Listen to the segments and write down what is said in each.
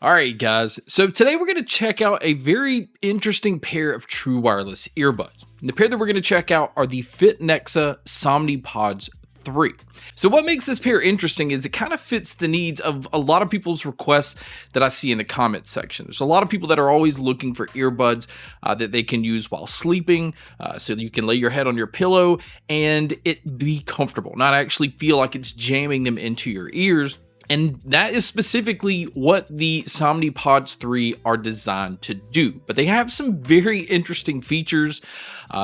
All right, guys. So today we're going to check out a very interesting pair of true wireless earbuds. And the pair that we're going to check out are the Fitnexa SomniPods 3. So what makes this pair interesting is it kind of fits the needs of a lot of people's requests that I see in the comment section. There's a lot of people that are always looking for earbuds that they can use while sleeping, so that you can lay your head on your pillow and it be comfortable, not actually feel like it's jamming them into your ears. And that is specifically what the SomniPods 3 are designed to do. But they have some very interesting features.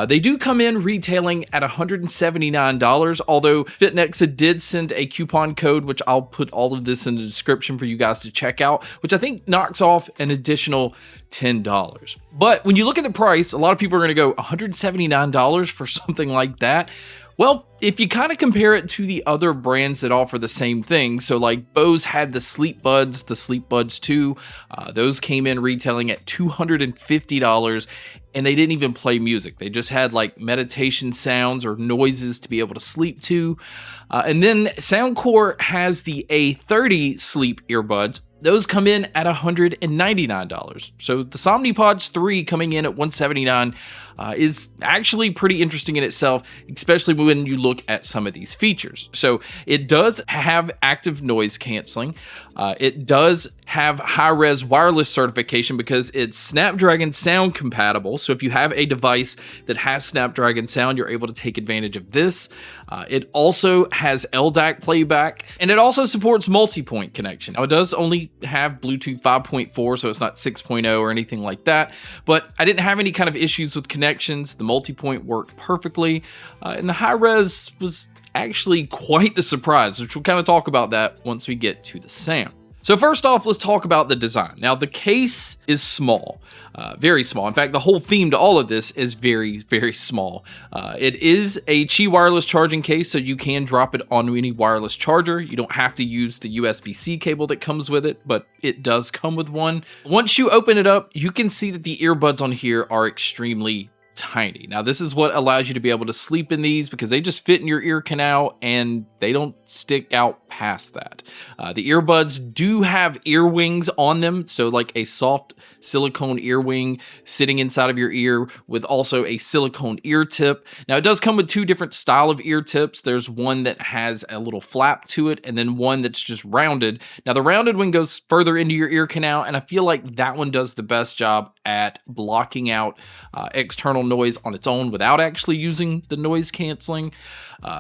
They do come in retailing at $179, although Fitnexa did send a coupon code, which I'll put all of this in the description for you guys to check out, which I think knocks off an additional $10. But when you look at the price, a lot of people are going to go $179 for something like that. Well, if you kind of compare it to the other brands that offer the same thing, so like Bose had the SleepBuds, the SleepBuds 2, those came in retailing at $250, and they didn't even play music. They just had like meditation sounds or noises to be able to sleep to. And then Soundcore has the A30 sleep earbuds. Those come in at $199. So the SomniPods 3 coming in at $179 is actually pretty interesting in itself, especially when you look at some of these features. So it does have active noise canceling. It does have high-res wireless certification because it's Snapdragon sound compatible. So if you have a device that has Snapdragon sound, you're able to take advantage of this. It also has LDAC playback, and it also supports multi-point connection. Now, it does only have Bluetooth 5.4, so it's not 6.0 or anything like that, but I didn't have any kind of issues with connections. The multi-point worked perfectly, and the high-res was actually quite the surprise, which we'll kind of talk about that once we get to the sound. So first off, let's talk about the design. Now, the case is small, very small. In fact, the whole theme to all of this is very, very small. It is a Qi wireless charging case, so you can drop it on any wireless charger. You don't have to use the USB-C cable that comes with it, but it does come with one. Once you open it up, you can see that the earbuds on here are extremely tiny. Now, this is what allows you to be able to sleep in these because they just fit in your ear canal and they don't stick out past that. The earbuds do have ear wings on them, so like a soft silicone ear wing sitting inside of your ear with also a silicone ear tip. Now, it does come with two different style of ear tips. There's one that has a little flap to it and then one that's just rounded. Now, the rounded one goes further into your ear canal, and I feel like that one does the best job at blocking out external noise on its own without actually using the noise canceling.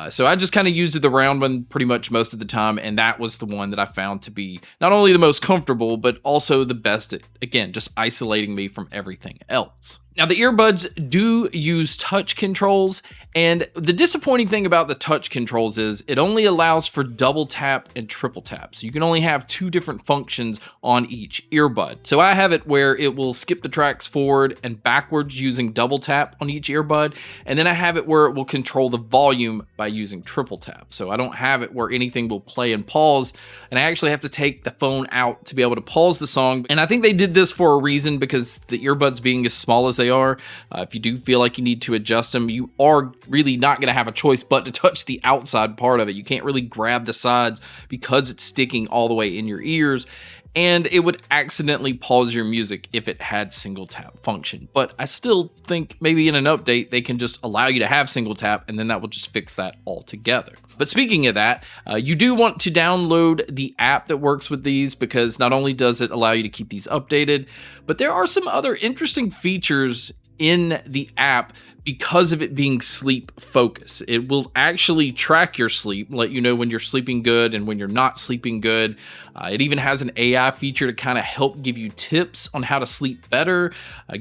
So I just kind of used the round one pretty much most of the time, and that was the one that I found to be not only the most comfortable, but also the best at, again, just isolating me from everything else. Now, the earbuds do use touch controls, and the disappointing thing about the touch controls is it only allows for double tap and triple tap. So you can only have two different functions on each earbud. So I have it where it will skip the tracks forward and backwards using double tap on each earbud, and then I have it where it will control the volume by using triple tap. So I don't have it where anything will play and pause, and I actually have to take the phone out to be able to pause the song. And I think they did this for a reason because the earbuds being as small as they are, if you do feel like you need to adjust them, you are really not going to have a choice but to touch the outside part of it. You can't really grab the sides because it's sticking all the way in your ears, and it would accidentally pause your music if it had single tap function. But I still think maybe in an update they can just allow you to have single tap, and then that will just fix that altogether. But speaking of that, you do want to download the app that works with these because not only does it allow you to keep these updated, but there are some other interesting features in the app because of it being sleep focused. It will actually track your sleep, let you know when you're sleeping good and when you're not sleeping good. It even has an AI feature to kind of help give you tips on how to sleep better,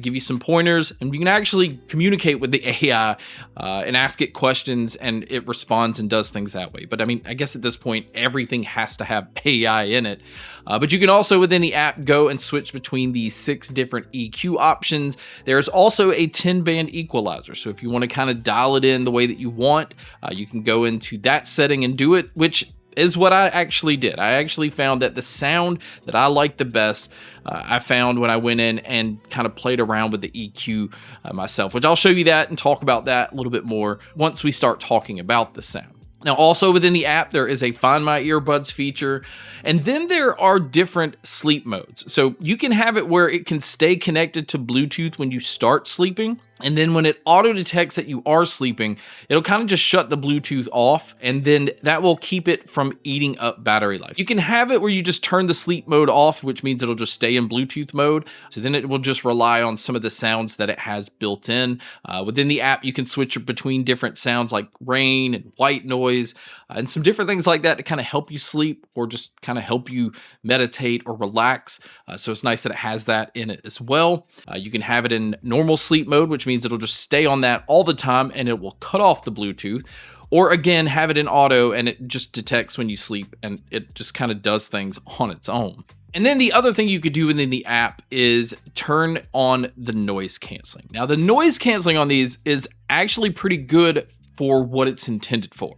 give you some pointers, and you can actually communicate with the AI and ask it questions, and it responds and does things that way. But I mean, I guess at this point, everything has to have AI in it. But you can also within the app go and switch between these 6 different EQ options. There's also a 10-band equalizer. So if you want to kind of dial it in the way that you want, you can go into that setting and do it, which is what I actually did. I actually found that the sound that I liked the best, I found when I went in and kind of played around with the EQ myself, which I'll show you that and talk about that a little bit more once we start talking about the sound. Now, also within the app, there is a Find My Earbuds feature, and then there are different sleep modes. So you can have it where it can stay connected to Bluetooth when you start sleeping, and then when it auto detects that you are sleeping, it'll kind of just shut the Bluetooth off, and then that will keep it from eating up battery life. You can have it where you just turn the sleep mode off, which means it'll just stay in Bluetooth mode. So then it will just rely on some of the sounds that it has built in. Within the app, you can switch between different sounds like rain and white noise, and some different things like that to kind of help you sleep or just kind of help you meditate or relax. So it's nice that it has that in it as well. You can have it in normal sleep mode, which means it'll just stay on that all the time and it will cut off the Bluetooth. Or again, have it in auto and it just detects when you sleep and it just kind of does things on its own. And then the other thing you could do within the app is turn on the noise canceling. Now, the noise canceling on these is actually pretty good for what it's intended for.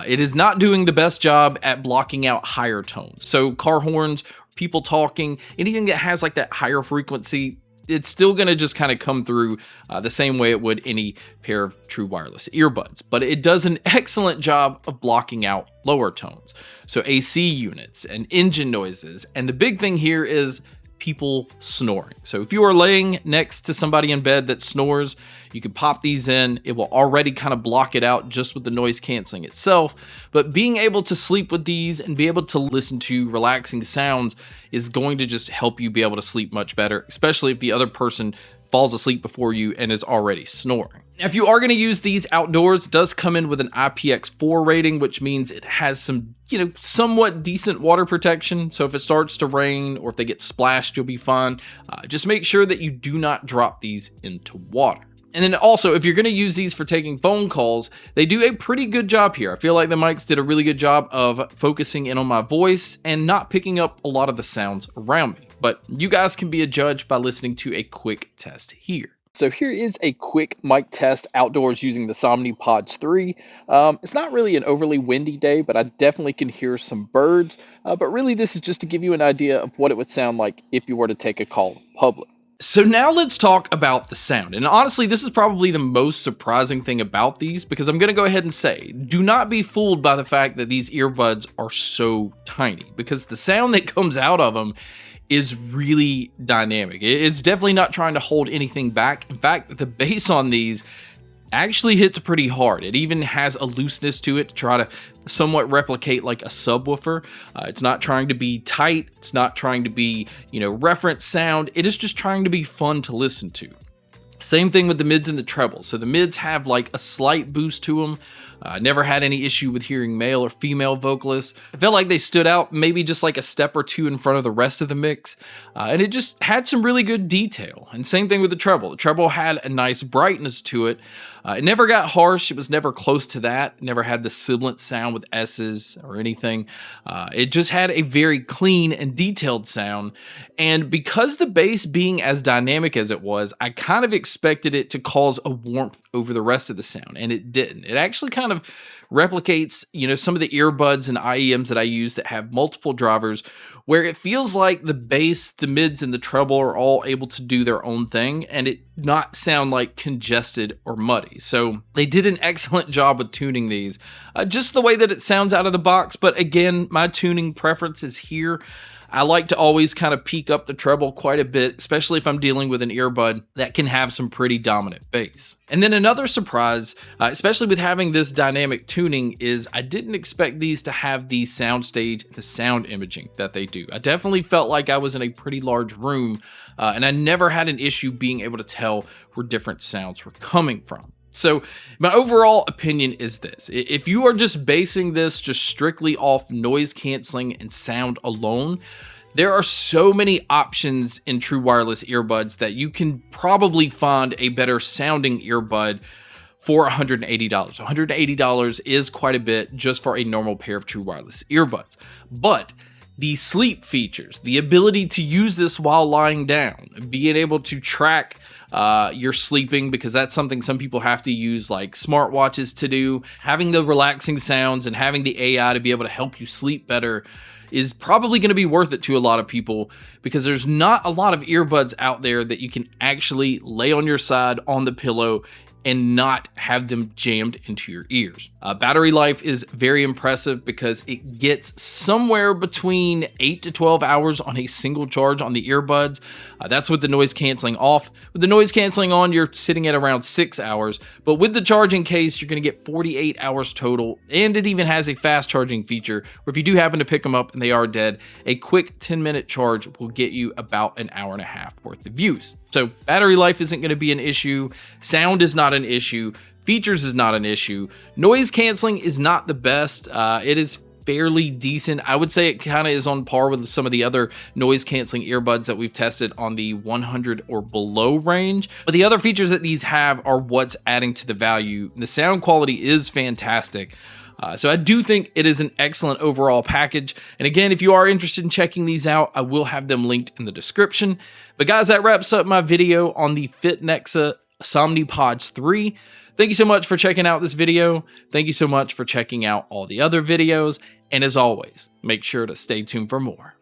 It is not doing the best job at blocking out higher tones. So car horns, people talking, anything that has like that higher frequency, it's still going to just kind of come through the same way it would any pair of true wireless earbuds. But it does an excellent job of blocking out lower tones. So AC units and engine noises. And the big thing here is people snoring. So if you are laying next to somebody in bed that snores, you can pop these in. It will already kind of block it out just with the noise canceling itself. But being able to sleep with these and be able to listen to relaxing sounds is going to just help you be able to sleep much better, especially if the other person falls asleep before you and is already snoring. Now, if you are going to use these outdoors, it does come in with an IPX4 rating, which means it has some, somewhat decent water protection. So if it starts to rain or if they get splashed, you'll be fine. Just make sure that you do not drop these into water. And then also, if you're going to use these for taking phone calls, they do a pretty good job here. I feel like the mics did a really good job of focusing in on my voice and not picking up a lot of the sounds around me. But you guys can be a judge by listening to a quick test here. So here is a quick mic test outdoors using the SomniPods 3. It's not really an overly windy day, but I definitely can hear some birds. But really, this is just to give you an idea of what it would sound like if you were to take a call in public. So now let's talk about the sound. And honestly, this is probably the most surprising thing about these, because I'm going to go ahead and say, do not be fooled by the fact that these earbuds are so tiny, because the sound that comes out of them is really dynamic. It's definitely not trying to hold anything back. In fact, the bass on these actually hits pretty hard. It even has a looseness to it to try to somewhat replicate like a subwoofer. It's not trying to be tight. It's not trying to be, reference sound. It is just trying to be fun to listen to. Same thing with the mids and the trebles. So the mids have like a slight boost to them. Never had any issue with hearing male or female vocalists. I felt like they stood out maybe just like a step or two in front of the rest of the mix. And it just had some really good detail. And same thing with the treble. The treble had a nice brightness to it. It never got harsh. It was never close to that. It never had the sibilant sound with S's or anything. It just had a very clean and detailed sound. And because the bass being as dynamic as it was, I kind of expected it to cause a warmth over the rest of the sound, and it didn't. It actually kind of replicates, some of the earbuds and IEMs that I use that have multiple drivers, where it feels like the bass, the mids, and the treble are all able to do their own thing and it not sound like congested or muddy. So they did an excellent job with tuning these, just the way that it sounds out of the box. But again, my tuning preference is here. I like to always kind of peak up the treble quite a bit, especially if I'm dealing with an earbud that can have some pretty dominant bass. And then another surprise, especially with having this dynamic tuning, is I didn't expect these to have the soundstage, the sound imaging that they do. I definitely felt like I was in a pretty large room, and I never had an issue being able to tell where different sounds were coming from. So my overall opinion is this: if you are just basing this just strictly off noise canceling and sound alone, there are so many options in true wireless earbuds that you can probably find a better sounding earbud for $180. $180 is quite a bit just for a normal pair of true wireless earbuds. But the sleep features, the ability to use this while lying down, being able to track you're sleeping, because that's something some people have to use like smartwatches to do. Having the relaxing sounds and having the AI to be able to help you sleep better is probably going to be worth it to a lot of people, because there's not a lot of earbuds out there that you can actually lay on your side on the pillow and not have them jammed into your ears. Battery life is very impressive because it gets somewhere between 8 to 12 hours on a single charge on the earbuds. That's with the noise canceling off. With the noise canceling on, you're sitting at around 6 hours, but with the charging case, you're gonna get 48 hours total, and it even has a fast charging feature where if you do happen to pick them up and they are dead, a quick 10-minute charge will get you about an hour and a half worth of use. So battery life isn't going to be an issue. Sound is not an issue. Features is not an issue. Noise canceling is not the best. It is fairly decent. I would say it kind of is on par with some of the other noise canceling earbuds that we've tested on the 100 or below range. But the other features that these have are what's adding to the value. The sound quality is fantastic. So I do think it is an excellent overall package. And again, if you are interested in checking these out, I will have them linked in the description. But guys, that wraps up my video on the Fitnexa SomniPods 3. Thank you so much for checking out this video. Thank you so much for checking out all the other videos. And as always, make sure to stay tuned for more.